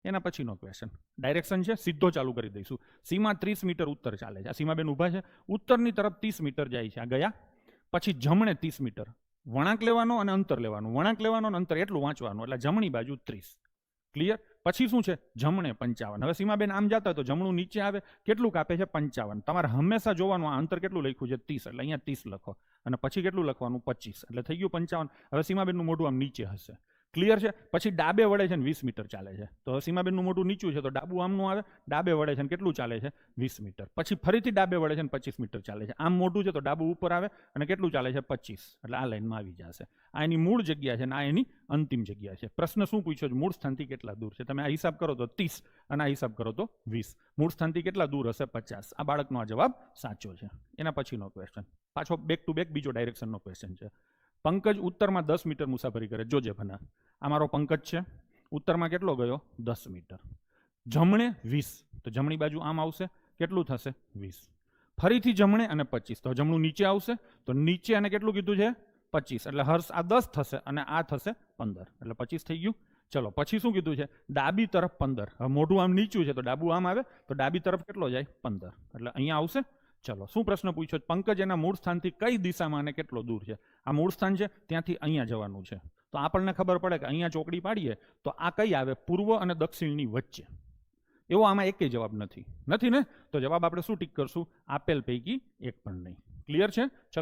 એના પછીનો question direction છે સીધો ચાલુ કરી દઈશું. સીમા 30 મીટર ઉત્તર ચાલે છે. આ સીમાબેન ઊભા છે, ઉત્તરની તરફ 30 મીટર જાય છે. આ ગયા. પછી જમણે 30 મીટર વળાંક લેવાનો અને અંતર લેવાનું. વળાંક લેવાનો અને અંતર એટલું વાંચવાનું, એટલે જમણી બાજુ 30. ક્લિયર? પછી શું છે? જમણે 55. હવે સીમાબેન આમ જતા તો જમણું નીચે આવે, કેટલું કાપે છે? 55. તમારે હંમેશા જોવાનું આ અંતર કેટલું લખ્યું છે? 30. એટલે અહીંયા 30 લખો અને પછી કેટલું લખવાનું? 25. એટલે થઈ ગયું 55. હવે સીમાબેનનું મોઢું આમ નીચે હશે. ક્લિયર છે? પછી ડાબે વળે છે ને 20 મીટર ચાલે છે. તો સીમાબેનનું મોઢું નીચું છે તો ડાબુ આમનું આવે. ડાબે વળે છે ને કેટલું ચાલે છે? 20 મીટર. પછી ફરીથી ડાબે વળે છે ને 25 મીટર ચાલે છે. આમ મોઢું છે તો ડાબુ ઉપર આવે અને કેટલું ચાલે છે? 25. એટલે આ લાઈનમાં આવી જશે. આ એની મૂળ જગ્યા છે અને આ એની અંતિમ જગ્યા છે. પ્રશ્ન શું પૂછ્યો છે? મૂળ સ્થાનથી કેટલા દૂર છે? તમે આ હિસાબ કરો તો 30 અને આ હિસાબ કરો તો 20. મૂળ સ્થાનથી કેટલા દૂર હશે? 50. આ બાળકનો આ જવાબ સાચો છે. એના પછીનો ક્વેશ્ચન પાછો બેક ટુ બેક બીજો ડાયરેક્શનનો ક્વેશ્ચન છે. પંકજ ઉત્તરમાં 10 મીટર મુસાફરી કરે. જોજે ભના, આ મારો પંકજ છે. ઉત્તરમાં કેટલો ગયો? 10 મીટર. જમણે 20. તો જમણી બાજુ આમ આવશે. કેટલું થશે? 20. ફરીથી જમણે અને 25. તો જમણું નીચે આવશે. તો નીચે અને કેટલું કીધું છે? 25. એટલે હર્ષ આ 10 થશે અને આ થશે 15. એટલે 25 થઈ ગયું. ચલો પછી શું કીધું છે? ડાબી તરફ 15. હવે મોઢું આમ નીચું છે તો ડાબુ આમ આવે તો ડાબી તરફ કેટલો જાય? 15. એટલે અહીંયા આવશે. ચલો શું પ્રશ્ન પૂછ્યો? પંકજ એના મૂળ સ્થાનથી કઈ દિશામાં અને કેટલો દૂર છે? આ મૂળ સ્થાન છે ત્યાંથી અહીંયા જવાનું છે. તો આપણને ખબર પડે કે અહીંયા ચોકડી પાડીએ તો આ કઈ આવે? પૂર્વ અને દક્ષિણની વચ્ચે. એવો આમાં એકેય જવાબ નથી. નથી ને? તો જવાબ આપણે શું ટીક કરશું? આપેલ પૈકી એક પણ નહીં. ક્લિયર છે? ચલો.